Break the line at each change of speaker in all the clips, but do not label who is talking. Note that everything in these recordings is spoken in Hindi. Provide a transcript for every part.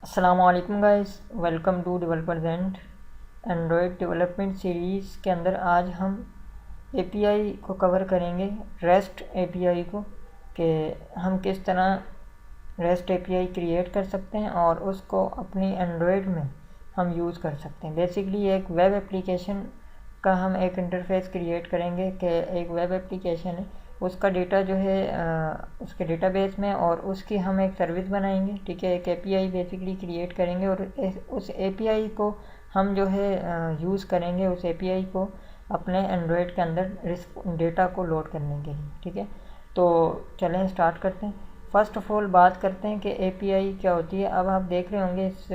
अस्सलामुअलैकुम गाइस, वेलकम टू डेवलपर ज़ेंट। एंड्रॉयड डेवलपमेंट सीरीज़ के अंदर आज हम एपीआई को कवर करेंगे, रेस्ट एपीआई को, कि हम किस तरह रेस्ट एपीआई क्रिएट कर सकते हैं और उसको अपनी एंड्रॉयड में हम यूज़ कर सकते हैं। बेसिकली एक वेब एप्लीकेशन का हम एक इंटरफेस क्रिएट करेंगे कि एक वेब एप्लीकेशन है, उसका डेटा जो है उसके डेटाबेस में, और उसकी हम एक सर्विस बनाएंगे। ठीक है, एक एपीआई बेसिकली क्रिएट करेंगे और उस एपीआई को हम जो है यूज़ करेंगे, उस एपीआई को अपने एंड्रॉयड के अंदर डेटा को लोड करने के लिए। ठीक है, तो चलें स्टार्ट करते हैं। फ़र्स्ट ऑफ़ ऑल बात करते हैं कि एपीआई क्या होती है। अब आप देख रहे होंगे इस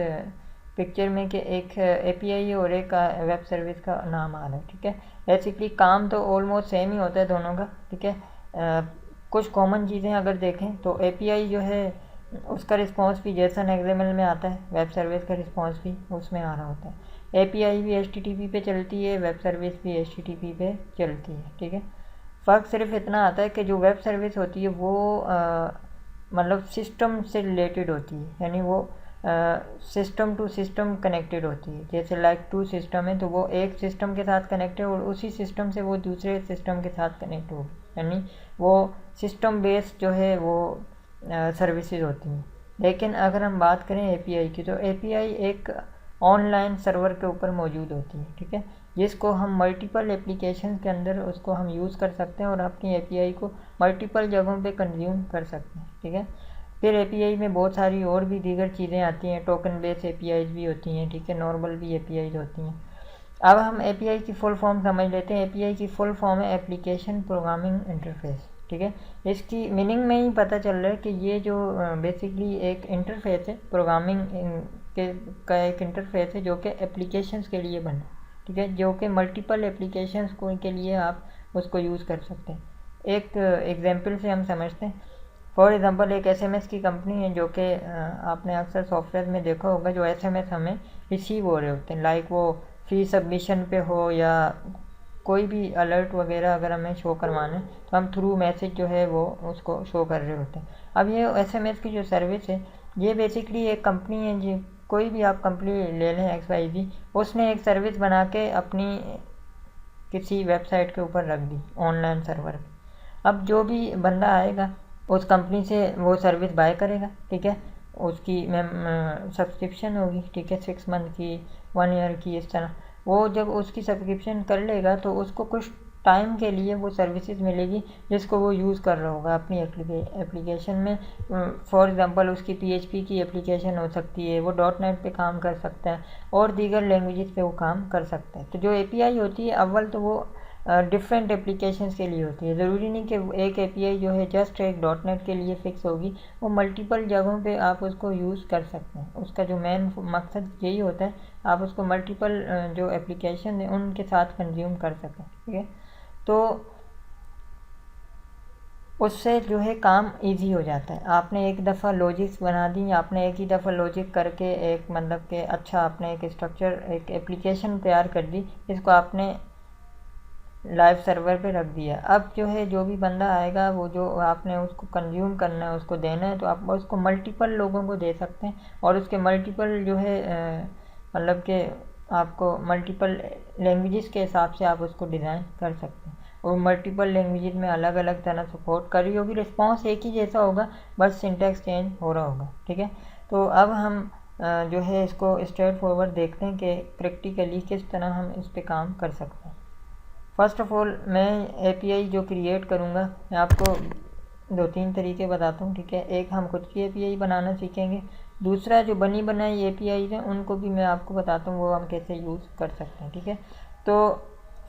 पिक्चर में कि एक एपीआई और एक वेब सर्विस का नाम आ रहा है। ठीक है, बेसिकली काम तो ऑलमोस्ट सेम ही होता है दोनों का। ठीक है, कुछ कॉमन चीज़ें अगर देखें तो एपीआई जो है उसका रिस्पांस भी जेसन एक्सएमएल में आता है, वेब सर्विस का रिस्पांस भी उसमें आ रहा होता है। एपीआई भी एचटीटीपी पे चलती है, वेब सर्विस भी एचटीटीपी पे चलती है। ठीक है, फ़र्क सिर्फ इतना आता है कि जो वेब सर्विस होती है वो मतलब सिस्टम से रिलेटेड होती है, यानी वो सिस्टम टू सिस्टम कनेक्टेड होती है। जैसे लाइक टू सिस्टम है तो वो एक सिस्टम के साथ कनेक्ट है और उसी सिस्टम से वो दूसरे सिस्टम के साथ कनेक्ट होगी, यानी वो सिस्टम बेस्ड जो है वो सर्विसेज होती हैं। लेकिन अगर हम बात करें एपीआई की, तो एपीआई एक ऑनलाइन सर्वर के ऊपर मौजूद होती है। ठीक है, जिसको हम मल्टीपल एप्लीकेशन के अंदर उसको हम यूज़ कर सकते हैं और अपनी एपीआई को मल्टीपल जगहों पे कंज्यूम कर सकते हैं। ठीक है, फिर एपीआई में बहुत सारी और भी दीगर चीज़ें आती हैं, टोकन बेस्ड एपीआईज भी होती हैं। ठीक है, नॉर्मल भी एपीआईज होती हैं। अब हम एपीआई की फुल फॉर्म समझ लेते हैं। एपीआई की फुल फॉर्म है एप्लीकेशन प्रोग्रामिंग इंटरफेस। ठीक है, इसकी मीनिंग में ही पता चल रहा है कि ये जो बेसिकली एक इंटरफेस है, प्रोग्रामिंग के का एक इंटरफेस है जो कि एप्लीकेशंस के लिए बना। ठीक है, जो कि मल्टीपल एप्लीकेशंस को के लिए आप उसको यूज़ कर सकते हैं। एक एग्जांपल से हम समझते हैं। फॉर एग्ज़ाम्पल एक एसएमएस की कंपनी है जो कि आपने अक्सर सॉफ्टवेयर में देखा होगा, जो एसएमएस हमें रिसीव हो रहे होते हैं, लाइक वो फी सबमिशन पे हो या कोई भी अलर्ट वगैरह अगर हमें शो करवाना है तो हम थ्रू मैसेज जो है वो उसको शो कर रहे होते हैं। अब ये एसएमएस की जो सर्विस है, ये बेसिकली एक कंपनी है जी, कोई भी आप कंपनी ले लें XYZ, उसने एक सर्विस बना के अपनी किसी वेबसाइट के ऊपर रख दी, ऑनलाइन सर्वर। अब जो भी बंदा आएगा उस कंपनी से वो सर्विस बाय करेगा। ठीक है, उसकी मैम सब्सक्रिप्शन होगी। ठीक है, 6 मंथ की, 1 ईयर की, इस तरह वो जब उसकी सब्सक्रिप्शन कर लेगा तो उसको कुछ टाइम के लिए वो सर्विसेज मिलेगी जिसको वो यूज़ कर रहा होगा अपनी एप्लीकेशन में। फॉर एग्ज़ाम्पल उसकी पीएचपी की एप्लीकेशन हो सकती है, वो .NET पे काम कर सकता है और दीगर लैंग्वेजेस पे वो काम कर सकता है। तो जो एपीआई होती है अव्वल तो वो डिफरेंट एप्लीकेशंस के लिए होती है। ज़रूरी नहीं कि एक एपीआई जो है जस्ट एक .NET के लिए फ़िक्स होगी, वो मल्टीपल जगहों पे आप उसको यूज़ कर सकते हैं। उसका जो मेन मकसद यही होता है, आप उसको मल्टीपल जो एप्लीकेशन है उनके साथ कंज्यूम कर सकें। ठीक है, तो उससे जो है काम इजी हो जाता है। आपने एक दफ़ा लॉजिक्स बना दी, आपने एक ही दफ़ा लॉजिक करके एक मतलब कि अच्छा आपने एक स्ट्रक्चर, एक एप्लीकेशन तैयार कर दी, इसको आपने लाइव सर्वर पे रख दिया। अब जो है जो भी बंदा आएगा वो जो आपने उसको कंज्यूम करना है, उसको देना है, तो आप उसको मल्टीपल लोगों को दे सकते हैं और उसके मल्टीपल जो है मतलब कि आपको मल्टीपल लैंग्वेजेस के हिसाब से आप उसको डिज़ाइन कर सकते हैं और मल्टीपल लैंग्वेजेस में अलग अलग तरह सपोर्ट कर रही होगी। रिस्पॉन्स एक ही जैसा होगा, बस सिंटैक्स चेंज हो रहा होगा। ठीक है, तो अब हम जो है इसको स्ट्रेट फॉरवर्ड देखते हैं कि प्रैक्टिकली किस तरह हम इस पर काम कर सकते हैं। फ़र्स्ट ऑफ़ ऑल मैं एपीआई जो क्रिएट करूँगा, मैं आपको 2-3 तरीके बताता हूँ। ठीक है, एक हम खुद की एपीआई बनाना सीखेंगे, दूसरा जो बनी बनाई एपीआई हैं उनको भी मैं आपको बताता हूँ वो हम कैसे यूज़ कर सकते हैं। ठीक है, तो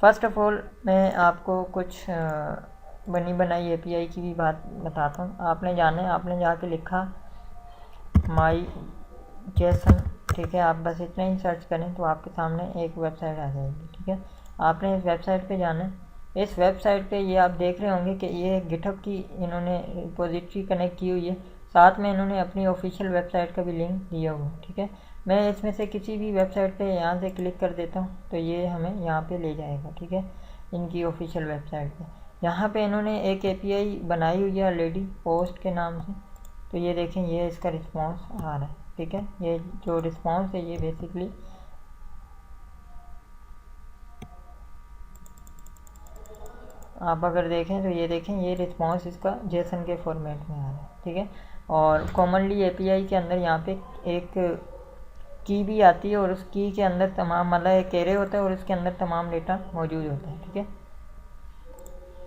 फ़र्स्ट ऑफ़ ऑल मैं आपको कुछ बनी बनाई एपीआई की भी बात बताता हूँ। आपने जाना है, आपने जाके लिखा माई जेसन। ठीक है, आप बस इतना ही सर्च करें तो आपके सामने एक वेबसाइट आ जाएगी। ठीक है, आपने इस वेबसाइट पे जाना है। इस वेबसाइट पे ये आप देख रहे होंगे कि ये गिटहब की इन्होंने रिपोजिटरी कनेक्ट की हुई है, साथ में इन्होंने अपनी ऑफिशियल वेबसाइट का भी लिंक दिया हुआ है। ठीक है, मैं इसमें से किसी भी वेबसाइट पे यहाँ से क्लिक कर देता हूँ तो ये हमें यहाँ पे ले जाएगा। ठीक है, इनकी ऑफिशियल वेबसाइट पे यहाँ पे इन्होंने एक एपीआई बनाई हुई है ऑलरेडी, पोस्ट के नाम से। तो ये देखें, ये इसका रिस्पॉन्स आ रहा है। ठीक है। ये जो रिस्पॉन्स है ये बेसिकली आप अगर देखें तो ये देखें, ये रिस्पॉन्स इसका जेसन के फॉर्मेट में आ रहा है, ठीक है। और कॉमनली एपीआई के अंदर यहाँ पे एक की भी आती है और उस की के अंदर तमाम मतलब एक एरे होता है और उसके अंदर तमाम डेटा मौजूद होता है, ठीक है।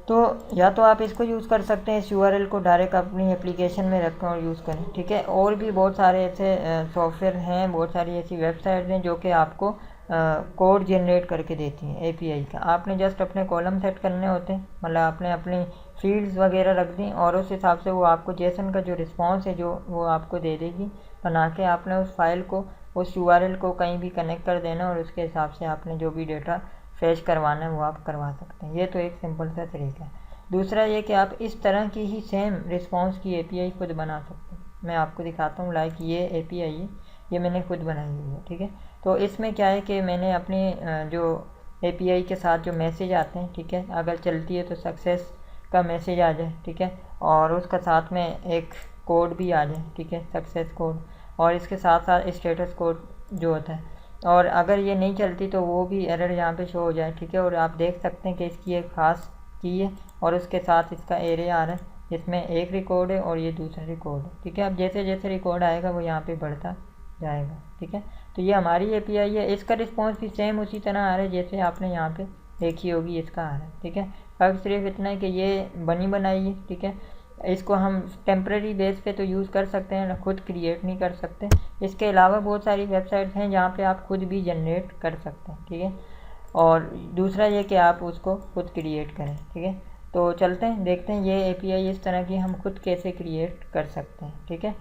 तो या तो आप इसको यूज़ कर सकते हैं, इस यूआरएल को डायरेक्ट अपनी एप्लीकेशन में रखें और यूज़ करें, ठीक है। और भी बहुत सारे ऐसे सॉफ्टवेयर हैं, बहुत सारी ऐसी वेबसाइट्स हैं जो कि आपको कोड जनरेट करके देती हैं एपीआई का। आपने जस्ट अपने कॉलम सेट करने होते हैं, मतलब आपने अपनी फील्ड्स वगैरह रख दी और उस हिसाब से वो आपको जेसन का जो रिस्पॉन्स है जो वो आपको दे देगी बना के। आपने उस फाइल को, उस यूआरएल को कहीं भी कनेक्ट कर देना और उसके हिसाब से आपने जो भी डेटा फेच करवाना है वो आप करवा सकते हैं। ये तो एक सिंपल सा तरीका है। दूसरा ये कि आप इस तरह की ही सेम रिस्पॉन्स की एपीआई खुद बना सकते हैं। मैं आपको दिखाता हूँ, लाइक ये एपीआई है, ये मैंने खुद बनाई हुई है, ठीक है। तो इसमें क्या है कि मैंने अपनी जो एपीआई के साथ जो मैसेज आते हैं, ठीक है, अगर चलती है तो सक्सेस का मैसेज आ जाए, ठीक है, और उसका साथ में एक कोड भी आ जाए, ठीक है, सक्सेस कोड, और इसके साथ साथ स्टेटस कोड जो होता है। और अगर ये नहीं चलती तो वो भी एरर यहाँ पे शो हो जाए, ठीक है। और आप देख सकते हैं कि इसकी एक ख़ास की है और उसके साथ इसका एरे आ रहा है जिसमें एक रिकॉर्ड है और ये दूसरा रिकॉर्ड है, ठीक है। अब जैसे जैसे रिकॉर्ड आएगा वो यहाँ पे बढ़ता जाएगा, ठीक है। तो ये हमारी एपीआई है, इसका रिस्पॉन्स भी सेम उसी तरह आ रहा है जैसे आपने यहाँ पे देखी होगी इसका आ रहा है, ठीक है। फर्क सिर्फ इतना है कि ये बनी बनाई है, ठीक है। इसको हम टेम्प्रेरी बेस पे तो यूज़ कर सकते हैं, खुद क्रिएट नहीं कर सकते। इसके अलावा बहुत सारी वेबसाइट्स हैं जहाँ पे आप खुद भी जनरेट कर सकते हैं, ठीक है। और दूसरा ये कि आप उसको खुद क्रिएट करें, ठीक है। तो चलते हैं देखते हैं ये एपीआई इस तरह की हम खुद कैसे क्रिएट कर सकते हैं, ठीक है।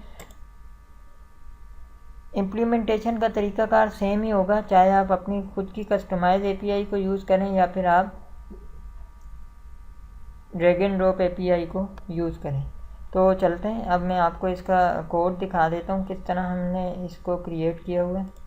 इम्प्लीमेंटेशन का तरीकाकार सेम ही होगा, चाहे आप अपनी खुद की कस्टमाइज एपीआई को यूज़ करें या फिर आप ड्रैग एंड ड्रॉप एपीआई को यूज़ करें। तो चलते हैं, अब मैं आपको इसका कोड दिखा देता हूँ किस तरह हमने इसको क्रिएट किया हुआ है।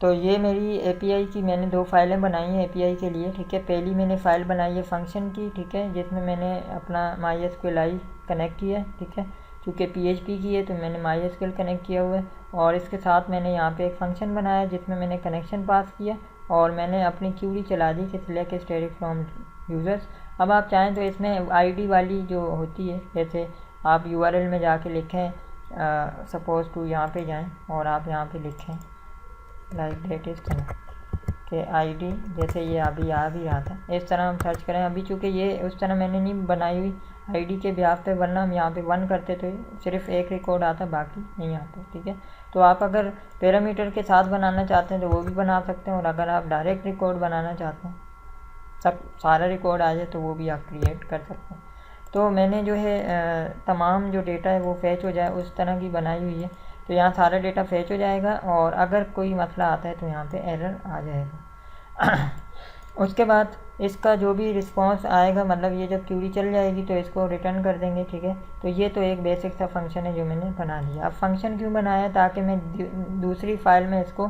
तो ये मेरी एपीआई की मैंने 2 फाइलें बनाई हैं एपीआई के लिए, ठीक है। पहली मैंने फ़ाइल बनाई है फंक्शन की, ठीक है, जिसमें मैंने अपना MySQL कनेक्ट किया है, ठीक है। चूँकि पीएचपी की है तो मैंने MySQL कनेक्ट किया हुआ है और इसके साथ मैंने यहाँ पे एक फ़ंक्शन बनाया जिसमें मैंने कनेक्शन पास किया और मैंने अपनी क्यूरी चला दी कि सिलेक्ट स्टैटिक फ्रॉम यूज़र्स। अब आप चाहें तो इसमें आईडी वाली जो होती है, जैसे आप यूआरएल में जाके लिखें, सपोज़ टू यहाँ पे जाएं और आप यहाँ पे लिखें लाइक डेट इस तरह के आईडी, जैसे ये अभी आ भी रहा था, इस तरह हम सर्च करें। अभी चूँकि ये उस तरह मैंने नहीं बनाई हुई आईडी के ब्याह पे, वरना हम यहाँ पे 1 करते तो सिर्फ एक रिकॉर्ड आता, बाकी नहीं आता, ठीक है। तो आप अगर पैरामीटर के साथ बनाना चाहते हैं तो वो भी बना सकते हैं और अगर आप डायरेक्ट रिकॉर्ड बनाना चाहते हैं, सब सारा रिकॉर्ड आ जाए, तो वो भी आप क्रिएट कर सकते हैं। तो मैंने जो है तमाम जो डेटा है वो फैच हो जाए उस तरह की बनाई हुई है। तो यहाँ सारा डेटा फैच हो जाएगा और अगर कोई मसला आता है तो यहाँ पे एरर आ जाएगा। उसके बाद इसका जो भी रिस्पांस आएगा, मतलब ये जब क्यूरी चल जाएगी तो इसको रिटर्न कर देंगे, ठीक है। तो ये तो एक बेसिक सा फंक्शन है जो मैंने बना लिया। अब फंक्शन क्यों बनाया, ताकि मैं दूसरी फाइल में इसको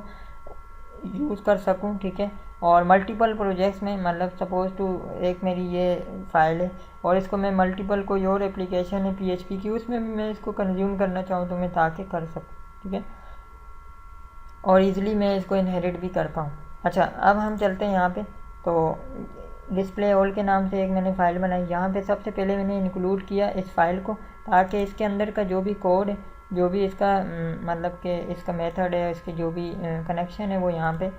यूज़ कर सकूं, ठीक है। और मल्टीपल प्रोजेक्ट्स में, मतलब सपोज़ टू एक मेरी ये फ़ाइल है और इसको मैं मल्टीपल कोई और एप्लीकेशन है पीएचपी की, उसमें मैं इसको कंज्यूम करना चाहूँ तो मैं ताकि कर सकूँ, ठीक है, और इजीली मैं इसको इनहेरिट भी कर पाऊँ। अच्छा, अब हम चलते हैं यहाँ पे। तो डिस्प्ले ऑल के नाम से एक मैंने फ़ाइल बनाई। यहाँ पे सबसे पहले मैंने इंक्लूड किया इस फाइल को, ताकि इसके अंदर का जो भी कोड है, जो भी इसका मतलब कि इसका मेथड है, इसके जो भी कनेक्शन है वो यहाँ पे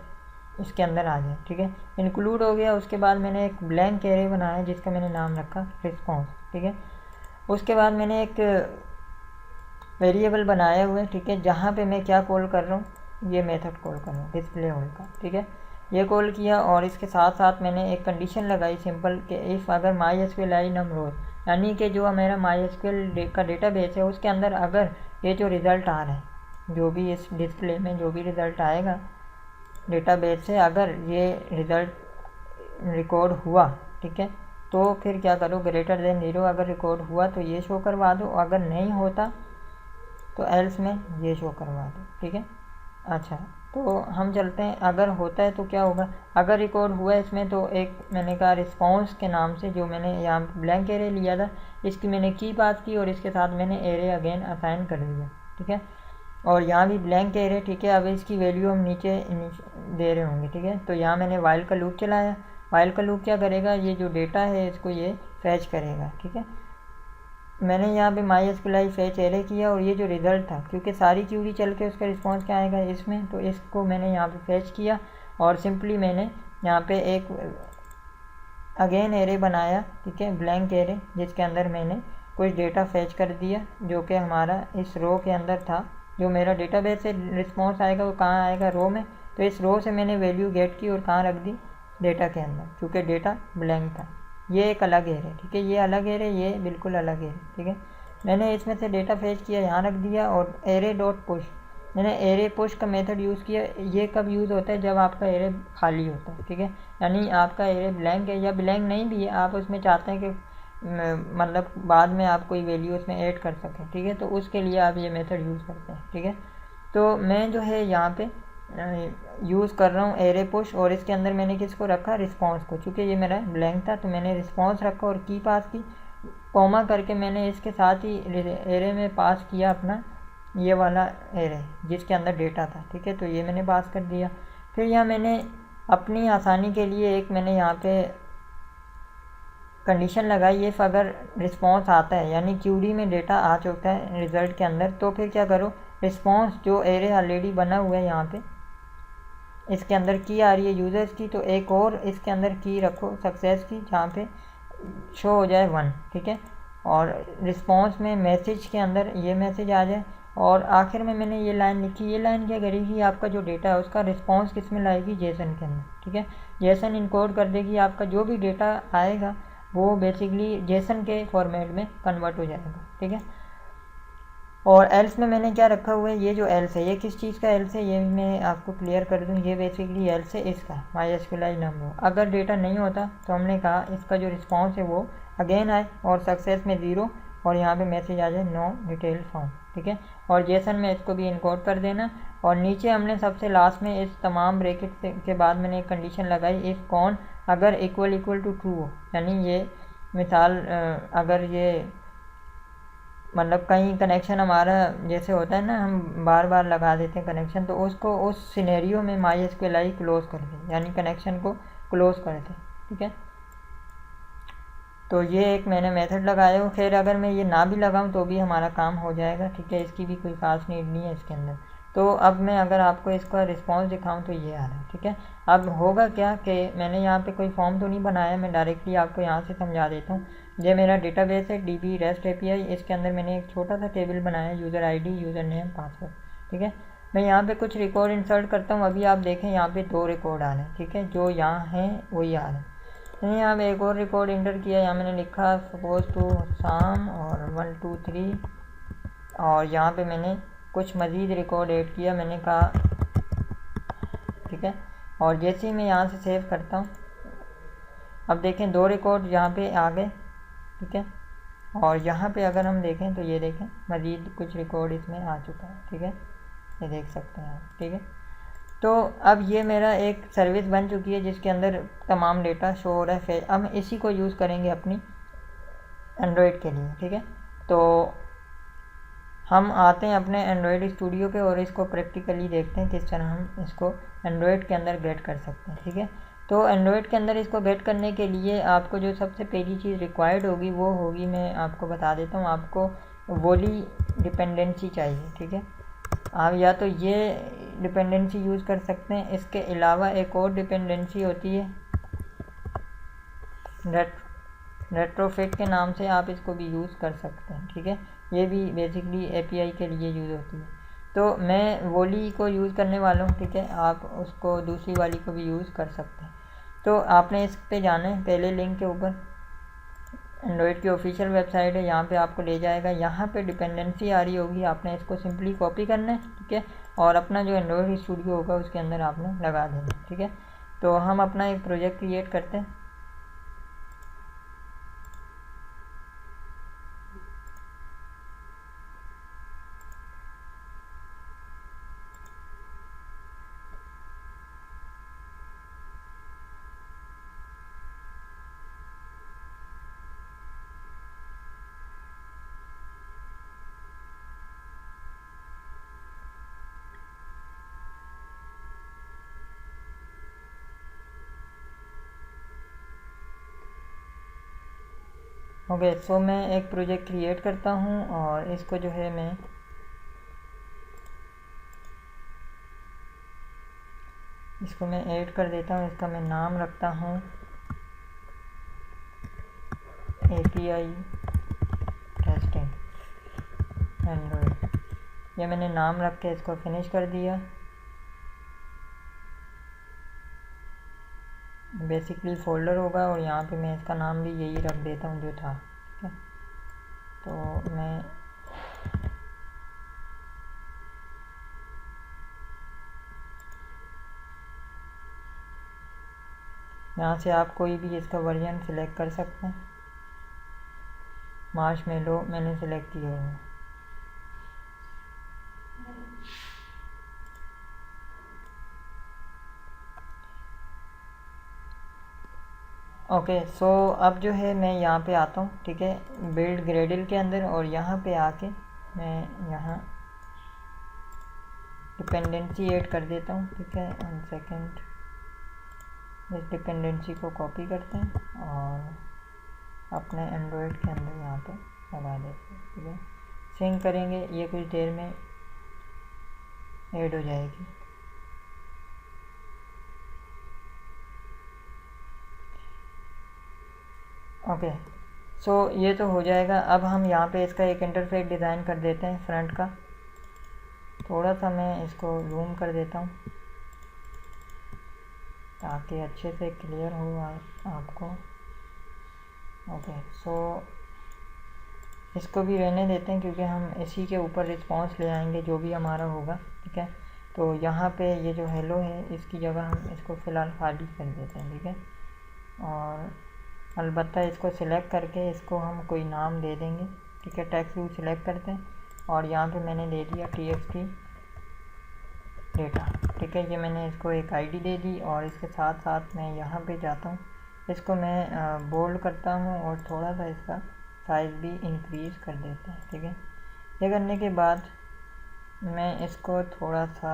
इसके अंदर आ जाए, ठीक है। इंक्लूड हो गया। उसके बाद मैंने एक ब्लैंक एरे बनाया जिसका मैंने नाम रखा रिस्पॉन्स, ठीक है। उसके बाद मैंने एक वेरिएबल बनाया हुआ है, ठीक है, जहाँ पे मैं क्या कॉल कर रहा हूँ, ये मेथड कॉल कर रहा हूँ डिस्प्ले ऑल का, ठीक है। ये कॉल किया और इसके साथ साथ मैंने एक कंडीशन लगाई सिंपल कि इफ़ अगर MySQL आई नम रोज, यानी कि जो मेरा MySQL का डेटाबेस है उसके अंदर अगर ये जो रिज़ल्ट आ रहा है, जो भी इस डिस्प्ले में जो भी रिज़ल्ट आएगा डेटाबेस से, अगर ये रिज़ल्ट रिकॉर्ड हुआ, ठीक है, तो फिर क्या करो, ग्रेटर देन 0 अगर रिकॉर्ड हुआ तो ये शो करवा दो, अगर नहीं होता तो एल्स में ये शो करवा दो, ठीक है। अच्छा, तो हम चलते हैं, अगर होता है तो क्या होगा, अगर रिकॉर्ड हुआ है इसमें तो एक मैंने कहा रिस्पॉन्स के नाम से जो मैंने यहाँ ब्लैंक एरे लिया था इसकी मैंने की पास की और इसके साथ मैंने एरे अगेन असाइन कर दिया, ठीक है। और यहाँ भी ब्लैंक एरे, ठीक है। अब इसकी वैल्यू हम नीचे दे रहे होंगे, ठीक है। तो यहाँ मैंने वाइल का लूप चलाया, वाइल का लूप क्या करेगा, ये जो डेटा है इसको ये फैच करेगा, ठीक है। मैंने यहाँ पे MySQL फैच एरे किया और ये जो रिज़ल्ट था, क्योंकि सारी क्यूरी चल के उसका रिस्पॉन्स क्या आएगा इसमें, तो इसको मैंने यहाँ पे फैच किया और सिंपली मैंने यहाँ पे एक अगेन एरे बनाया, ठीक है, ब्लैंक एरे, जिसके अंदर मैंने कुछ डेटा फैच कर दिया जो कि हमारा इस रो के अंदर था। जो मेरा डेटाबेस से रिस्पॉन्स आएगा वो कहाँ आएगा, रो में। तो इस रो से मैंने वैल्यू गेट की और कहाँ रख दी, डेटा के अंदर, क्योंकि डेटा ब्लैंक था। ये एक अलग एरे, ठीक है, ये अलग एरे, ये बिल्कुल अलग एरे, ठीक है। मैंने इसमें से डेटा फैच किया, यहाँ रख दिया और एरे डॉट पुश, मैंने एरे पुश का मेथड यूज़ किया। ये कब यूज़ होता है, जब आपका एरे खाली होता है, ठीक है। यानी आपका एरे ब्लैंक है या ब्लैंक नहीं भी है, आप उसमें चाहते हैं कि मतलब बाद में आप कोई वैल्यू उसमें ऐड कर सकें, ठीक है, तो उसके लिए आप ये मेथड यूज़ करते हैं, ठीक है। तो मैं जो है यहाँ पे यूज़ कर रहा हूँ एरे पुश और इसके अंदर मैंने किसको रखा, रिस्पॉन्स को। चूँकि ये मेरा ब्लैंक था तो मैंने रिस्पॉन्स रखा और की पास की, कॉमा करके मैंने इसके साथ ही एरे में पास किया अपना ये वाला एरे जिसके अंदर डेटा था, ठीक है। तो ये मैंने पास कर दिया। फिर यहाँ मैंने अपनी आसानी के लिए एक मैंने यहाँ पे कंडीशन लगाई, इफ़ अगर रिस्पॉन्स आता है यानी क्यूरी में डेटा आ चुका है रिज़ल्ट के अंदर, तो फिर क्या करो, रिस्पॉन्स जो एरे ऑलरेडी बना हुआ है यहाँ पे इसके अंदर की आ रही है यूज़र्स की, तो एक और इसके अंदर की रखो सक्सेस की, जहाँ पे शो हो जाए 1, ठीक है। और रिस्पॉन्स में मैसेज के अंदर ये मैसेज आ जाए। और आखिर में मैंने ये लाइन लिखी, ये लाइन क्या करेगी, आपका जो डेटा है उसका रिस्पॉन्स किस में लाएगी, जेसन के अंदर, ठीक है। जेसन इनकोड कर देगी, आपका जो भी डेटा आएगा वो बेसिकली जेसन के फॉर्मेट में कन्वर्ट हो जाएगा, ठीक है। और एल्स में मैंने क्या रखा हुआ है, ये जो एल्स है ये किस चीज़ का एल्स है, ये मैं आपको क्लियर कर दूँ। ये बेसिकली एल्स है इसका MySQL नंबर, अगर डेटा नहीं होता तो हमने कहा इसका जो रिस्पॉन्स है वो अगेन आए और सक्सेस में 0 और यहाँ पे मैसेज आ जाए नो डिटेल फाउंड, ठीक है। और जेसन में इसको भी इनकोड कर देना। और नीचे हमने सबसे लास्ट में इस तमाम ब्रैकेट के बाद मैंने एक कंडीशन लगाई, इफ़ कौन अगर इक्वल टू ट्रू हो, यानी ये मिसाल अगर ये मतलब कहीं कनेक्शन हमारा जैसे होता है ना, हम बार बार लगा देते हैं कनेक्शन, तो उसको उस सिनेरियो में MySQL क्लोज़ कर दे, यानी कनेक्शन को क्लोज़ कर दे, ठीक है। तो ये एक मैंने मेथड लगाया हो। खैर अगर मैं ये ना भी लगाऊं तो भी हमारा काम हो जाएगा, ठीक है, इसकी भी कोई ख़ास नीड नहीं है इसके अंदर। तो अब मैं अगर आपको इसका रिस्पॉन्स दिखाऊं तो ये आ रहा है, ठीक है। अब होगा क्या कि मैंने यहाँ पे कोई फॉर्म तो नहीं बनाया, मैं डायरेक्टली आपको यहाँ से समझा देता हूँ। ये मेरा डेटाबेस है DB REST API, इसके अंदर मैंने एक छोटा सा टेबल बनाया, user ID, user name, password, ठीक है। मैं यहाँ पे कुछ रिकॉर्ड इंसर्ट करता हूँ। अभी आप देखें यहाँ पे 2 रिकॉर्ड आ रहे हैं, ठीक है, जो यहाँ हैं वही आ रहे हैं। मैंने यहाँ पे एक और रिकॉर्ड इंटर किया, यहाँ मैंने लिखा सपोज टू शाम और 1 2 3, और यहाँ पे मैंने कुछ मज़ीद रिकॉर्ड ऐड किया, मैंने कहा, ठीक है। और जैसे ही मैं यहाँ से सेव करता हूँ, अब देखें 2 रिकॉर्ड यहाँ पे आ गए, ठीक है। और यहाँ पे अगर हम देखें तो ये देखें मज़ीद कुछ रिकॉर्ड इसमें आ चुका है, ठीक है, ये देख सकते हैं आप, ठीक है। तो अब ये मेरा एक सर्विस बन चुकी है जिसके अंदर तमाम डेटा शो हो रहा है। फिर हम इसी को यूज़ करेंगे अपनी एंड्रॉयड के लिए, ठीक है। तो हम आते हैं अपने एंड्रॉयड स्टूडियो पे और इसको प्रैक्टिकली देखते हैं किस तरह हम इसको एंड्रॉयड के अंदर गेट कर सकते हैं, ठीक है। तो एंड्रॉयड के अंदर इसको गेट करने के लिए आपको जो सबसे पहली चीज़ रिक्वायर्ड होगी वो होगी, मैं आपको बता देता हूँ, आपको वोली डिपेंडेंसी चाहिए, ठीक है। आप या तो ये डिपेंडेंसी यूज़ कर सकते हैं, इसके अलावा एक और डिपेंडेंसी होती है रेट्रोफिट के नाम से, आप इसको भी यूज़ कर सकते हैं, ठीक है। ये भी बेसिकली API के लिए यूज़ होती है। तो मैं वोली को यूज़ करने वाला हूँ, ठीक है, आप उसको दूसरी वाली को भी यूज़ कर सकते हैं। तो आपने इस पे जाना है, पहले लिंक के ऊपर एंड्रॉयड की ऑफिशियल वेबसाइट है, यहाँ पे आपको ले जाएगा, यहाँ पे डिपेंडेंसी आ रही होगी, आपने इसको सिंपली कॉपी करना है, ठीक है। और अपना जो एंड्रॉयड स्टूडियो होगा उसके अंदर आपने लगा देना है, ठीक है। तो हम अपना एक प्रोजेक्ट क्रिएट करते हैं। ओके, सो मैं एक प्रोजेक्ट क्रिएट करता हूँ और इसको जो है मैं ऐड कर देता हूँ। इसका मैं नाम रखता हूँ API टेस्टिंग एंड्रॉयड। ये मैंने नाम रख के इसको फिनिश कर दिया। बेसिकली फ़ोल्डर होगा और यहाँ पे मैं इसका नाम भी यही रख देता हूँ जो था। ठीक है, तो मैं यहाँ से आप कोई भी इसका वर्जन सिलेक्ट कर सकते हैं। मार्शमेलो मैंने सिलेक्ट किया हुआ है। ओके, सो अब जो है मैं यहाँ पे आता हूँ। ठीक है, बिल्ड ग्रेडल के अंदर, और यहाँ पे आके मैं यहाँ डिपेंडेंसी ऐड कर देता हूँ। ठीक है, 1 सेकेंड, इस डिपेंडेंसी को कॉपी करते हैं और अपने एंड्रॉयड के अंदर यहाँ पे लगा देते हैं। ठीक है, सिंक करेंगे, ये कुछ देर में ऐड हो जाएगी। ओके, सो ये तो हो जाएगा। अब हम यहाँ पे इसका एक इंटरफेस डिज़ाइन कर देते हैं फ्रंट का। थोड़ा सा मैं इसको जूम कर देता हूँ ताकि अच्छे से क्लियर हो आपको। ओके, सो इसको भी रहने देते हैं क्योंकि हम इसी के ऊपर रिस्पॉन्स ले आएंगे जो भी हमारा होगा। ठीक है, तो यहाँ पे ये जो हेलो है इसकी जगह हम इसको फ़िलहाल खाली कर देते हैं। ठीक है, और अलबत्ता इसको सिलेक्ट करके इसको हम कोई नाम दे देंगे। ठीक है, टेक्स्ट व्यू सिलेक्ट करते हैं और यहाँ पे मैंने दे दिया TXT डेटा। ठीक है, ये मैंने इसको एक ID दे दी और इसके साथ साथ मैं यहाँ पे जाता हूँ, इसको मैं बोल्ड करता हूँ और थोड़ा सा इसका साइज़ भी इंक्रीज़ कर देते हैं। ठीक है, ये करने के बाद मैं इसको थोड़ा सा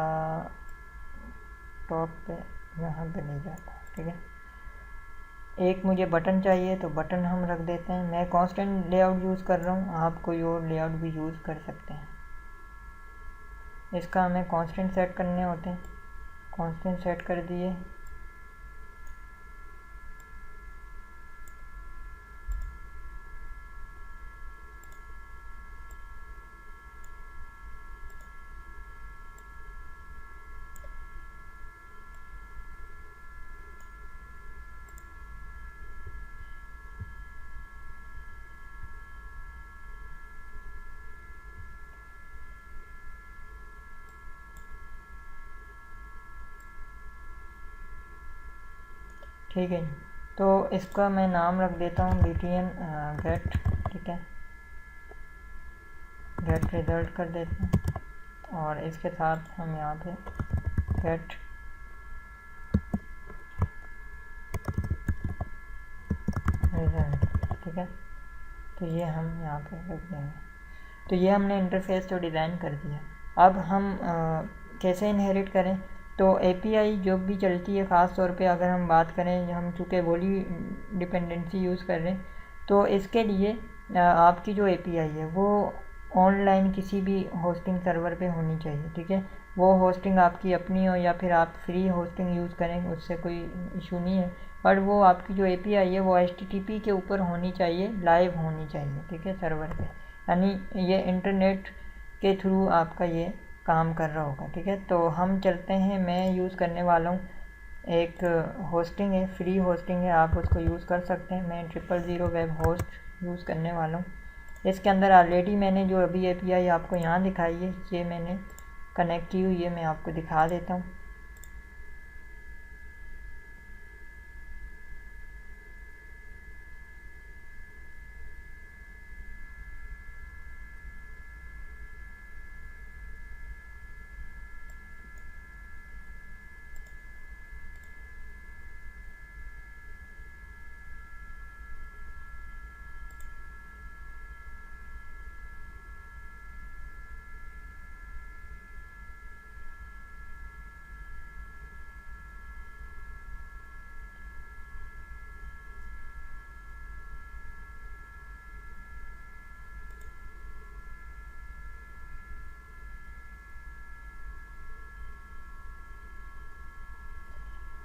टॉप पे यहाँ पे ले जाता हूँ। ठीक है, एक मुझे बटन चाहिए तो बटन हम रख देते हैं। मैं कांस्टेंट लेआउट यूज़ कर रहा हूँ, आप कोई और लेआउट भी यूज़ कर सकते हैं। इसका हमें कांस्टेंट सेट करने होते हैं, कांस्टेंट सेट कर दिए। ठीक है, तो इसका मैं नाम रख देता हूँ BTN गेट। ठीक है, गेट रिज़ल्ट कर देते हैं और इसके साथ हम यहाँ पे गेट रिज़ल्ट। ठीक है, तो ये हम यहाँ पे रख देंगे। तो ये हमने इंटरफेस तो डिज़ाइन कर दिया। अब हम कैसे इनहेरिट करें, तो API जो भी चलती है, ख़ास तौर पे अगर हम बात करें, हम चूँकि वोली डिपेंडेंसी यूज़ कर रहे हैं, तो इसके लिए आपकी जो API है वो ऑनलाइन किसी भी होस्टिंग सर्वर पे होनी चाहिए। ठीक है, वो होस्टिंग आपकी अपनी हो या फिर आप फ्री होस्टिंग यूज़ करें, उससे कोई इशू नहीं है, बट वो आपकी जो API है वो HTTP के ऊपर होनी चाहिए, लाइव होनी चाहिए। ठीक है, सर्वर पे, यानी ये इंटरनेट के थ्रू आपका ये काम कर रहा होगा। ठीक है, तो हम चलते हैं, मैं यूज़ करने वाला हूँ एक होस्टिंग है, फ्री होस्टिंग है, आप उसको यूज़ कर सकते हैं। मैं 000 वेब होस्ट यूज़ करने वाला हूँ। इसके अंदर ऑलरेडी मैंने जो अभी API आपको यहाँ दिखाई है, ये मैंने कनेक्ट की हुई है, मैं आपको दिखा देता हूँ।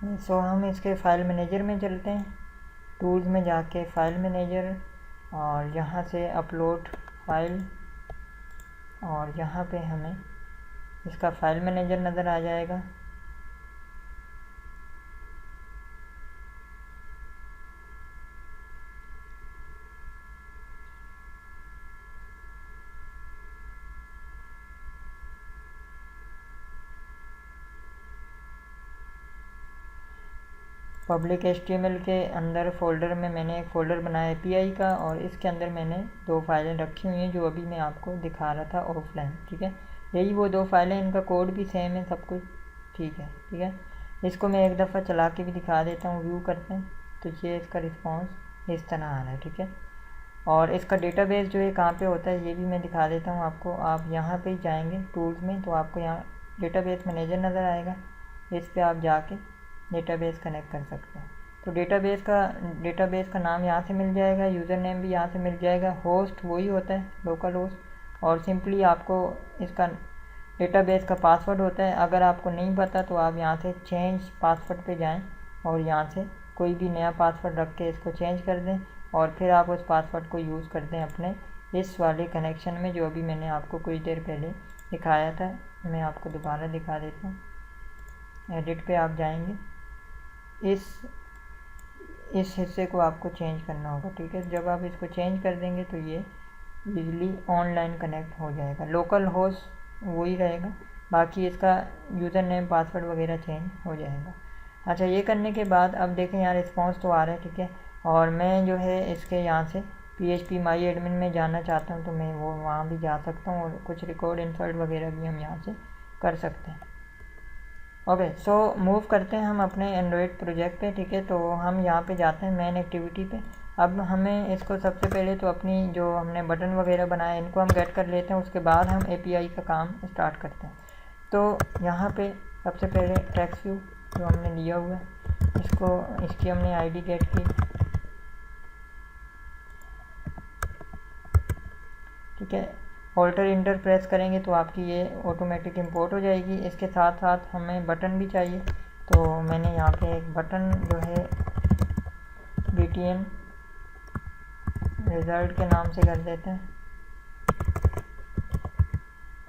सो हम इसके फ़ाइल मैनेजर में चलते हैं, टूल्स में जाके फ़ाइल मैनेजर, और यहाँ से अपलोड फाइल, और यहाँ पे हमें इसका फ़ाइल मैनेजर नज़र आ जाएगा। पब्लिक HTML के अंदर फ़ोल्डर में मैंने एक फ़ोल्डर बनाया API का, और इसके अंदर मैंने 2 फाइलें रखी हुई हैं जो अभी मैं आपको दिखा रहा था ऑफलाइन। ठीक है, यही वो 2 फाइलें, इनका कोड भी सेम है, सब कुछ ठीक है। इसको मैं एक दफ़ा चला के भी दिखा देता हूँ, व्यू करते हैं तो ये इसका रिस्पॉन्स इस तरह आ रहा है। ठीक है, और इसका डेटाबेस जो है कहाँ पे होता है ये भी मैं दिखा देता हूँ आपको। आप यहाँ पे ही जाएंगे टूल्स में, तो आपको यहाँ डेटाबेस मैनेजर नज़र आएगा, इस पर आप जाके डेटाबेस कनेक्ट कर सकते हैं। तो डेटाबेस का नाम यहाँ से मिल जाएगा, यूज़र नेम भी यहाँ से मिल जाएगा, होस्ट वही होता है लोकल होस्ट, और सिंपली आपको इसका डेटाबेस का पासवर्ड होता है। अगर आपको नहीं पता तो आप यहाँ से चेंज पासवर्ड पे जाएं और यहाँ से कोई भी नया पासवर्ड रख के इसको चेंज कर दें, और फिर आप उस पासवर्ड को यूज़ कर दें अपने इस वाले कनेक्शन में जो अभी मैंने आपको कुछ देर पहले दिखाया था। मैं आपको दोबारा दिखा देता हूँ। एडिट पे आप जाएंगे, इस हिस्से को आपको चेंज करना होगा। ठीक है, जब आप इसको चेंज कर देंगे तो ये इजीली ऑनलाइन कनेक्ट हो जाएगा। लोकल होस्ट वही रहेगा, बाकी इसका यूज़र नेम पासवर्ड वगैरह चेंज हो जाएगा। अच्छा, ये करने के बाद अब देखें यहाँ रिस्पॉन्स तो आ रहा है। ठीक है, और मैं जो है इसके यहाँ से PHP माई एडमिन में जाना चाहता हूँ तो मैं वो वहाँ भी जा सकता हूँ, और कुछ रिकॉर्ड इंसर्ट वगैरह भी हम यहाँ से कर सकते हैं। ओके, सो मूव करते हैं हम अपने एंड्रॉयड प्रोजेक्ट पे। ठीक है, तो हम यहाँ पे जाते हैं मेन एक्टिविटी पे। अब हमें इसको सबसे पहले तो अपनी जो हमने बटन वगैरह बनाए इनको हम गेट कर लेते हैं, उसके बाद हम API का काम स्टार्ट करते हैं। तो यहाँ पे सबसे पहले टेक्स्ट व्यू जो हमने लिया हुआ है इसकी हमने ID गेट की। ठीक है, ऑल्टर इंटर प्रेस करेंगे तो आपकी ये ऑटोमेटिक इंपोर्ट हो जाएगी। इसके साथ साथ हमें बटन भी चाहिए, तो मैंने यहाँ पे एक बटन जो है BTN रिज़ल्ट के नाम से कर देते हैं,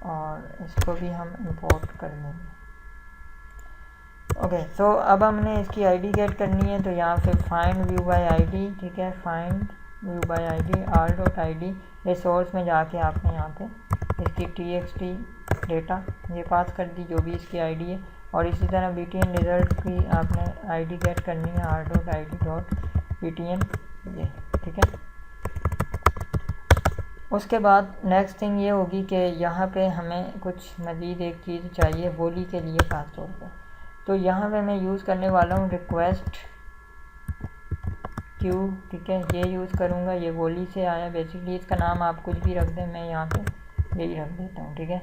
और इसको भी हम इंपोर्ट कर लेंगे। ओके, सो अब हमने इसकी ID गेट करनी है, तो यहाँ पे फाइंड व्यू बाय ID। ठीक है, find view bye ID r.id, ये सोर्स में जाके आपने यहाँ पे इसकी TXT डेटा ये पास कर दी जो भी इसकी ID है, और इसी तरह BTN रिज़ल्ट की आपने ID गेट करनी है r.id.btn ये। ठीक है, उसके बाद नेक्स्ट थिंग ये होगी कि यहाँ पे हमें कुछ मज़ीद एक चीज़ चाहिए वोली के लिए ख़ास तौर पर। तो यहाँ पे मैं यूज़ करने वाला हूँ रिक्वेस्ट क्यू। ठीक है, ये यूज़ करूँगा, ये वोली से आया बेसिकली। इसका नाम आप कुछ भी रख दें, मैं यहाँ पे यही रख देता हूँ। ठीक है,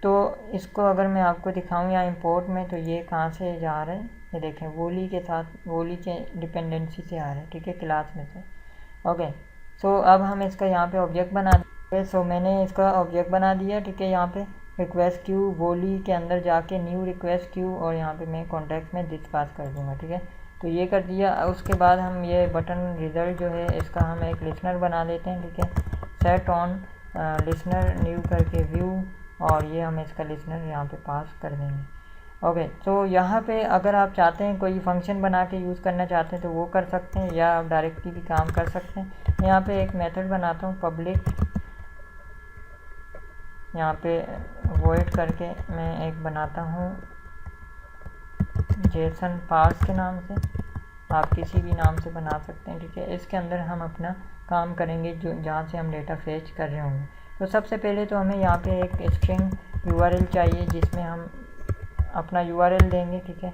तो इसको अगर मैं आपको दिखाऊँ यहाँ इंपोर्ट में, तो ये कहाँ से जा रहा है, ये देखें वोली के साथ वोली के डिपेंडेंसी से आ रहा है। ठीक है, क्लास में से। ओके, सो अब हम इसका यहाँ पे ऑब्जेक्ट बना देंगे। सो मैंने इसका ऑब्जेक्ट बना दिया। ठीक है, यहाँ पे रिक्वेस्ट क्यू वोली के अंदर जाके न्यू रिक्वेस्ट क्यू, और यहाँ पे मैं कॉन्टेक्स्ट में दिस पास कर दूँगा। ठीक है, तो ये कर दिया। उसके बाद हम ये बटन रिज़ल्ट जो है इसका हम एक लिसनर बना लेते हैं। ठीक है, सेट ऑन लिसनर न्यू करके व्यू, और ये हम इसका लिसनर यहाँ पे पास कर देंगे। ओके, तो यहाँ पे अगर आप चाहते हैं कोई फंक्शन बना के यूज़ करना चाहते हैं तो वो कर सकते हैं, या आप डायरेक्टली भी काम कर सकते हैं। यहाँ पे एक मेथड बनाता हूँ पब्लिक, यहाँ पे वॉइड करके मैं एक बनाता हूँ जेसन पास के नाम से, आप किसी भी नाम से बना सकते हैं। ठीक है, इसके अंदर हम अपना काम करेंगे जो जहाँ से हम डेटा फेच कर रहे होंगे। तो सबसे पहले तो हमें यहाँ पे एक स्ट्रिंग URL चाहिए जिसमें हम अपना URL देंगे। ठीक है,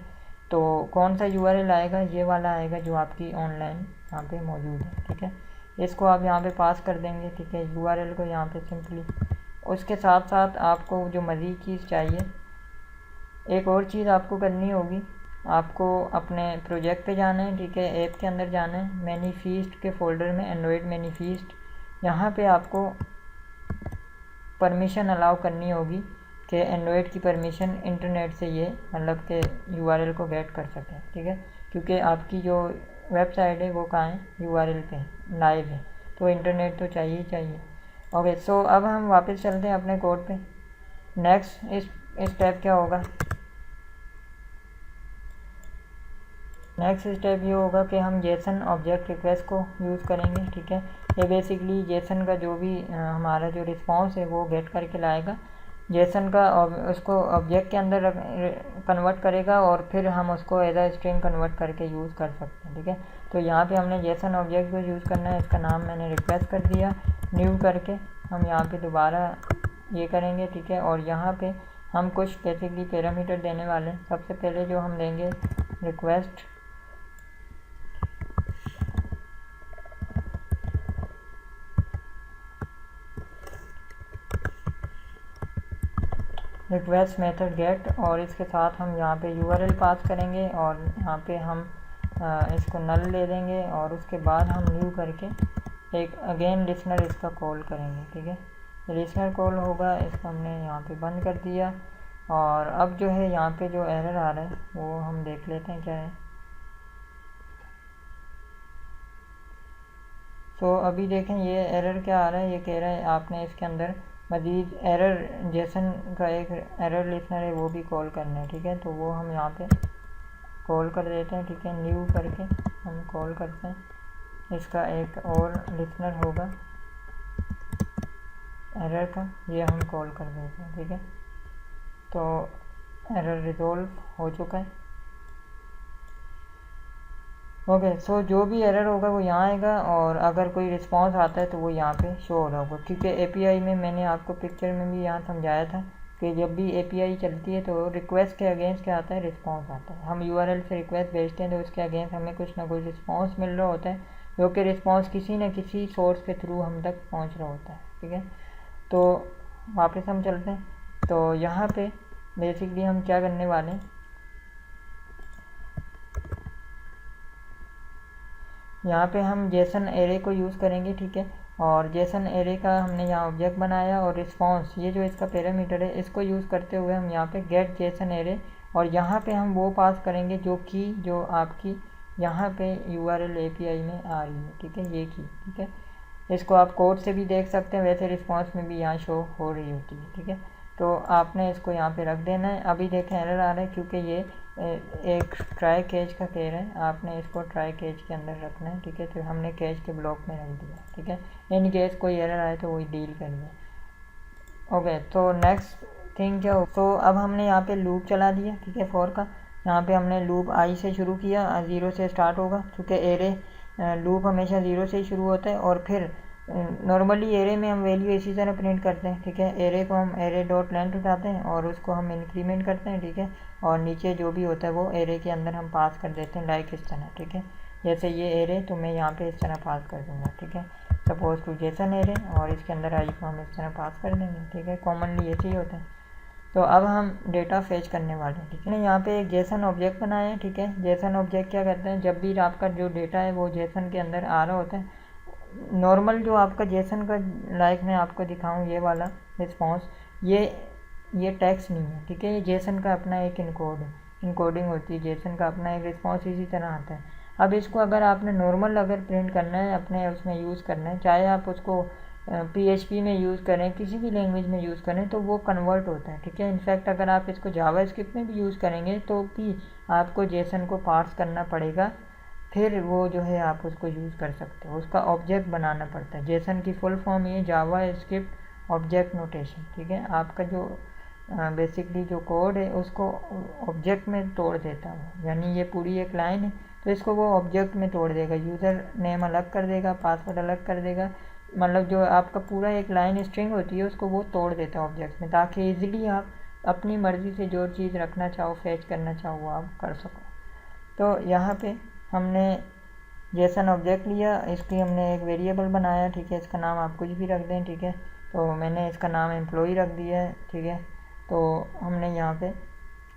तो कौन सा URL आएगा, ये वाला आएगा जो आपकी ऑनलाइन यहाँ पे मौजूद है। ठीक है, इसको आप यहाँ पे पास कर देंगे। ठीक है, URL को यहाँ पे सिंपली। उसके साथ साथ आपको जो मज़ीद चीज़ चाहिए, एक और चीज़ आपको करनी होगी, आपको अपने प्रोजेक्ट पे जाना है। ठीक है, ऐप के अंदर जाना है, मैनीफीस्ट के फ़ोल्डर में एंड्रॉयड मैनीफीस्ट, यहाँ पे आपको परमिशन अलाउ करनी होगी कि एंड्रॉयड की परमिशन इंटरनेट से ये मतलब कि यूआरएल को गेट कर सकें, ठीक है, क्योंकि आपकी जो वेबसाइट है वो कहाँ है, यूआरएल पे लाइव है, तो इंटरनेट तो चाहिए ही चाहिए। ओके, सो अब हम वापस चलते हैं अपने कोड पे। नेक्स्ट इस स्टेप क्या होगा, नेक्स्ट स्टेप ये होगा कि हम जेसन ऑब्जेक्ट रिक्वेस्ट को यूज़ करेंगे, ठीक है। ये बेसिकली जेसन का जो भी हमारा जो रिस्पॉन्स है वो गेट करके लाएगा, जेसन का उसको ऑब्जेक्ट के अंदर कन्वर्ट करेगा और फिर हम उसको एज अ स्ट्रिंग कन्वर्ट करके यूज़ कर सकते हैं, ठीक है। तो यहाँ पे हमने जेसन ऑब्जेक्ट को यूज़ करना है, इसका नाम मैंने रिक्वेस्ट कर दिया, न्यू करके हम यहाँ पे दोबारा ये करेंगे, ठीक है। और यहाँ पे हम कुछ बेसिकली पैरामीटर देने वाले हैं। सबसे पहले जो हम देंगे रिक्वेस्ट मेथड गेट, और इसके साथ हम यहाँ पे यूआरएल पास करेंगे और यहाँ पे हम इसको नल ले देंगे और उसके बाद हम न्यू करके एक अगेन लिसनर इसका कॉल करेंगे, ठीक है। लिसनर कॉल होगा, इसको हमने यहाँ पे बंद कर दिया। और अब जो है यहाँ पे जो एरर आ रहा है वो हम देख लेते हैं क्या है। तो अभी देखें ये एरर क्या आ रहा है, ये कह रहा है आपने इसके अंदर मज़ीद एरर जेसन का एक एरर लिसनर है वो भी कॉल करना है, ठीक है। तो वो हम यहाँ पे कॉल कर देते हैं, ठीक है। न्यू करके हम कॉल करते हैं, इसका एक और लिसनर होगा एरर का, ये हम कॉल कर देते हैं, ठीक है। तो एरर रिजॉल्व हो चुका है। ओके, सो जो भी एरर होगा वो यहाँ आएगा और अगर कोई रिस्पांस आता है तो वो यहाँ पे शो हो रहा होगा, क्योंकि एपीआई में मैंने आपको पिक्चर में भी यहाँ समझाया था कि जब भी एपीआई चलती है तो रिक्वेस्ट के अगेंस्ट क्या आता है, रिस्पांस आता है। हम यूआरएल से रिक्वेस्ट भेजते हैं तो उसके अगेंस्ट हमें कुछ ना कुछ रिस्पांस मिल रहा होता है, जो कि रिस्पांस किसी न किसी सोर्स के थ्रू हम तक पहुँच रहा होता है, ठीक है। तो वापस हम चलते हैं। तो यहाँ पे बेसिकली हम क्या करने वाले हैं, यहाँ पे हम जेसन एरे को यूज़ करेंगे, ठीक है। और जेसन एरे का हमने यहाँ ऑब्जेक्ट बनाया और रिस्पांस ये जो इसका पैरामीटर है इसको यूज़ करते हुए हम यहाँ पे गेट जेसन एरे, और यहाँ पे हम वो पास करेंगे जो की जो आपकी यहाँ पे यूआरएल एपीआई में आ रही है, ठीक है, ये की, ठीक है। इसको आप कोड से भी देख सकते हैं, वैसे रिस्पांस में भी यहाँ शो हो रही होती है, ठीक है। तो आपने इसको यहाँ पे रख देना है। अभी देखें एरर आ रहा है क्योंकि ये एक ट्राई कैच का कह रहा है, आपने इसको ट्राई कैच के अंदर रखना है, ठीक है। तो हमने कैच के ब्लॉक में रख दिया, ठीक है। इन केस कोई एरर आए तो वही डील कर दिया। ओके, तो नेक्स्ट थिंग क्या हो, तो अब हमने यहाँ पे लूप चला दिया, ठीक है, फॉर का। यहाँ पे हमने लूप आई से शुरू किया, 0 से स्टार्ट होगा क्योंकि एरे लूप हमेशा 0 से ही शुरू होता है। और फिर नॉर्मली एरे में हम वैल्यू इसी तरह प्रिंट करते हैं, ठीक है। एरे को हम एरे डॉट लेंथ उठाते हैं और उसको हम इंक्रीमेंट करते हैं, ठीक है। और नीचे जो भी होता है वो एरे के अंदर हम पास कर देते हैं, लाइक इस तरह, ठीक है। जैसे ये एरे तो मैं यहाँ पे इस तरह पास कर दूँगा, ठीक है, सपोज टू जेसन एरे, और इसके अंदर आई को हम इस तरह पास कर देंगे, ठीक है। कॉमनली ऐसे ही होता है। तो अब हम डेटा फेच करने वाले हैं, ठीक है। यहाँ पे एक जेसन ऑब्जेक्ट बनाया है, ठीक है। जेसन ऑब्जेक्ट क्या करता है, जब भी आपका जो डेटा है वो जेसन के अंदर आ रहा होता है, नॉर्मल जो आपका जेसन का लाइक मैं आपको दिखाऊं ये वाला रिस्पांस, ये टेक्स्ट नहीं है, ठीक है। ये जेसन का अपना एक इनकोडिंग होती है, जेसन का अपना एक रिस्पांस इसी तरह आता है। अब इसको अगर आपने नॉर्मल अगर प्रिंट करना है, अपने उसमें यूज़ करना है, चाहे आप उसको PHP में यूज़ करें, किसी भी लैंग्वेज में यूज़ करें, तो वो कन्वर्ट होता है, ठीक है। इनफैक्ट अगर आप इसको जावास्क्रिप्ट में भी यूज़ करेंगे तो भी आपको जेसन को पार्स करना पड़ेगा, फिर वो जो है आप उसको यूज़ कर सकते हो, उसका ऑब्जेक्ट बनाना पड़ता है। जेसन की फुल फॉर्म ये जावास्क्रिप्ट ऑब्जेक्ट नोटेशन, ठीक है। आपका जो बेसिकली जो कोड है उसको ऑब्जेक्ट में तोड़ देता है, यानी ये पूरी एक लाइन है तो इसको वो ऑब्जेक्ट में तोड़ देगा, यूज़र नेम अलग कर देगा, पासवर्ड अलग कर देगा, मतलब जो आपका पूरा एक लाइन स्ट्रिंग होती है उसको वो तोड़ देता है ऑब्जेक्ट में, ताकि ईज़िली आप अपनी मर्ज़ी से जो चीज़ रखना चाहो, फैच करना चाहो वो आप कर सको। तो यहाँ पे हमने जेसन ऑब्जेक्ट लिया, इसकी हमने एक वेरिएबल बनाया, ठीक है। इसका नाम आप कुछ भी रख दें, ठीक है। तो मैंने इसका नाम एम्प्लॉई रख दिया है, ठीक है। तो हमने यहाँ पे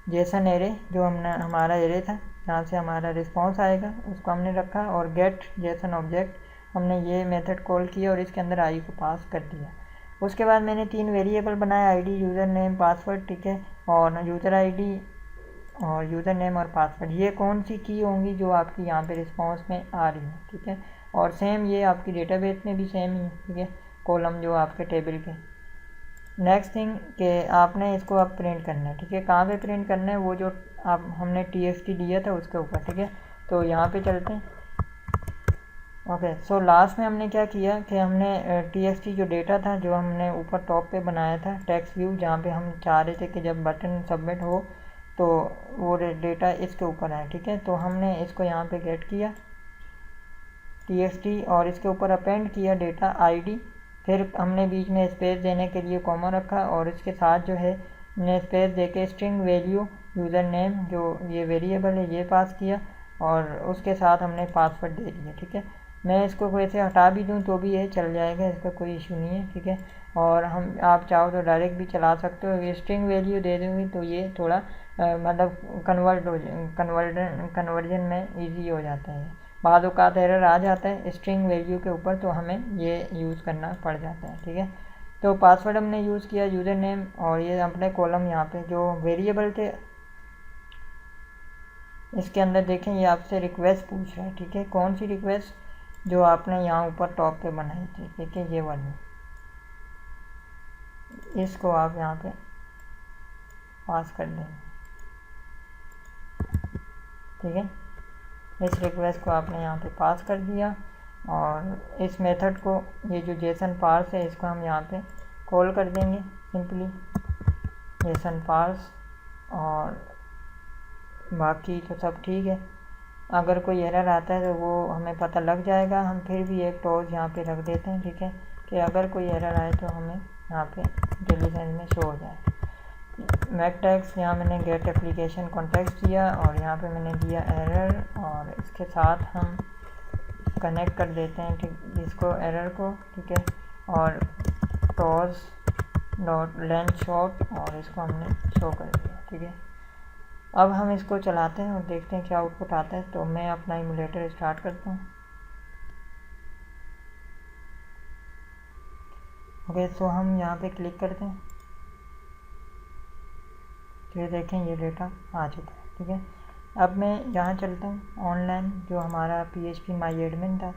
जेसन एरे जो हमने हमारा एरे था जहाँ से हमारा रिस्पांस आएगा उसको हमने रखा, और गेट जेसन ऑब्जेक्ट हमने ये मेथड कॉल किया और इसके अंदर आई को पास कर दिया। उसके बाद मैंने 3 वेरिएबल बनाए, आईडी, यूज़र नेम, पासवर्ड, ठीक है, और यूज़र आईडी और यूज़र नेम और पासवर्ड। ये कौन सी की होंगी जो आपकी यहाँ पे रिस्पांस में आ रही है, ठीक है। और सेम ये आपकी डेटाबेस में भी सेम ही है, ठीक है, कॉलम जो आपके टेबल के। नेक्स्ट थिंग कि आपने इसको अब प्रिंट करना है, ठीक है। कहाँ पे प्रिंट करना है, वो जो आप हमने txt दिया था उसके ऊपर, ठीक है। तो यहाँ पे चलते हैं। ओके, सो लास्ट में हमने क्या किया कि हमने txt जो डेटा था जो हमने ऊपर टॉप पे बनाया था टेक्स्ट व्यू, जहाँ पे हम चाह रहे थे कि जब बटन सबमिट हो तो वो डेटा इसके ऊपर आए, ठीक है। तो हमने इसको यहाँ पे गेट किया txt और इसके ऊपर अपेंड किया डेटा आईडी, फिर हमने बीच में स्पेस देने के लिए कॉमा रखा और इसके साथ जो है हमने स्पेस देके स्ट्रिंग वैल्यू यूज़र नेम जो ये वेरिएबल है ये पास किया और उसके साथ हमने पासवर्ड दे दिया, ठीक है। मैं इसको वैसे हटा भी दूं तो भी ये चल जाएगा, इसका कोई इशू नहीं है, ठीक है। और हम आप चाहो तो डायरेक्ट भी चला सकते हो, ये स्ट्रिंग वैल्यू दे दूँगी तो ये थोड़ा मतलब कन्वर्जन में ईजी हो जाता है। बाद औक़ात एरर आ जाता है स्ट्रिंग वैल्यू के ऊपर, तो हमें ये यूज़ करना पड़ जाता है, ठीक है। तो पासवर्ड हमने यूज़ किया, यूज़र नेम, और ये अपने कॉलम यहाँ पे जो वेरिएबल थे इसके अंदर देखें ये आपसे रिक्वेस्ट पूछ रहा है, ठीक है। कौन सी रिक्वेस्ट, जो आपने यहाँ ऊपर टॉप पे बनाई थी, ठीक है, ये वाली, इसको आप यहाँ पे पास कर देंगे, ठीक है। इस रिक्वेस्ट को आपने यहाँ पे पास कर दिया और इस मेथड को, ये जो जेसन पार्स है इसको हम यहाँ पे कॉल कर देंगे सिंपली जेसन पार्स, और बाकी तो सब ठीक है। अगर कोई एरर आता है तो वो हमें पता लग जाएगा, हम फिर भी एक टॉस यहाँ पे रख देते हैं, ठीक है, कि अगर कोई एरर आए तो हमें यहाँ पे डिलीशन में शो हो जाए। मैक टैग्स यहाँ मैंने गेट एप्लीकेशन कॉन्टेक्स्ट दिया और यहाँ पे मैंने दिया एरर, और इसके साथ हम कनेक्ट कर देते हैं, ठीक, इसको एरर को, ठीक है, और टॉस डॉट लेंथ शॉट, और इसको हमने शो कर दिया, ठीक है। अब हम इसको चलाते हैं और देखते हैं क्या आउटपुट आता है। तो मैं अपना इमुलेटर स्टार्ट करता हूँ। ओके, सो हम यहाँ पे क्लिक करते हैं तो ये देखें ये डेटा आ चुका है, ठीक है। अब मैं यहाँ चलता हूँ ऑनलाइन, जो हमारा PHP माई एडमिन था,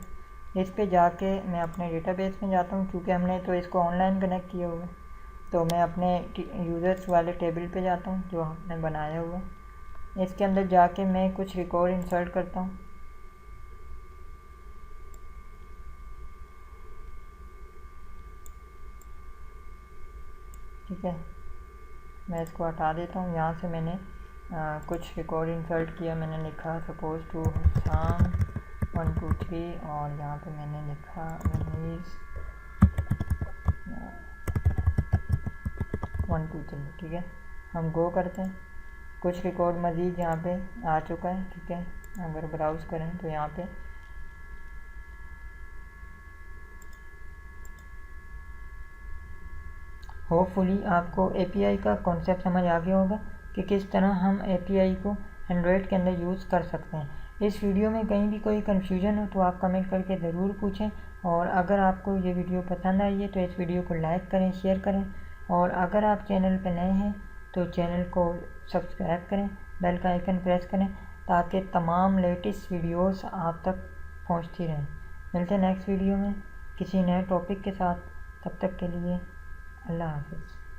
इस पे जाके मैं अपने डेटाबेस में जाता हूँ, क्योंकि हमने तो इसको ऑनलाइन कनेक्ट किया हुआ है। तो मैं अपने यूज़र्स वाले टेबल पे जाता हूँ जो हमने बनाया हुआ है, इसके अंदर जाके मैं कुछ रिकॉर्ड इंसर्ट करता हूँ, ठीक है। मैं इसको हटा देता हूँ। यहाँ से मैंने कुछ रिकॉर्ड इंसर्ट किया, मैंने लिखा सपोज टू शाम 1 2 3, और यहाँ पे मैंने लिखा मनीष 1 2 3, ठीक है। हम गो करते हैं, कुछ रिकॉर्ड मज़ीद यहाँ पे आ चुका है, ठीक है। अगर ब्राउज़ करें तो यहाँ पे होपफुली आपको API का कॉन्सेप्ट समझ आ गया होगा कि किस तरह हम API को एंड्रॉयड के अंदर यूज़ कर सकते हैं। इस वीडियो में कहीं भी कोई कन्फ्यूजन हो तो आप कमेंट करके ज़रूर पूछें, और अगर आपको ये वीडियो पसंद आई है तो इस वीडियो को लाइक करें, शेयर करें, और अगर आप चैनल पर नए हैं तो चैनल को सब्सक्राइब करें, बेल का आइकन प्रेस करें, ताकि तमाम लेटेस्ट वीडियोस आप तक पहुंचती रहें। मिलते हैं नेक्स्ट वीडियो में किसी नए टॉपिक के साथ, तब तक के लिए अल्लाह हाफ़िज़।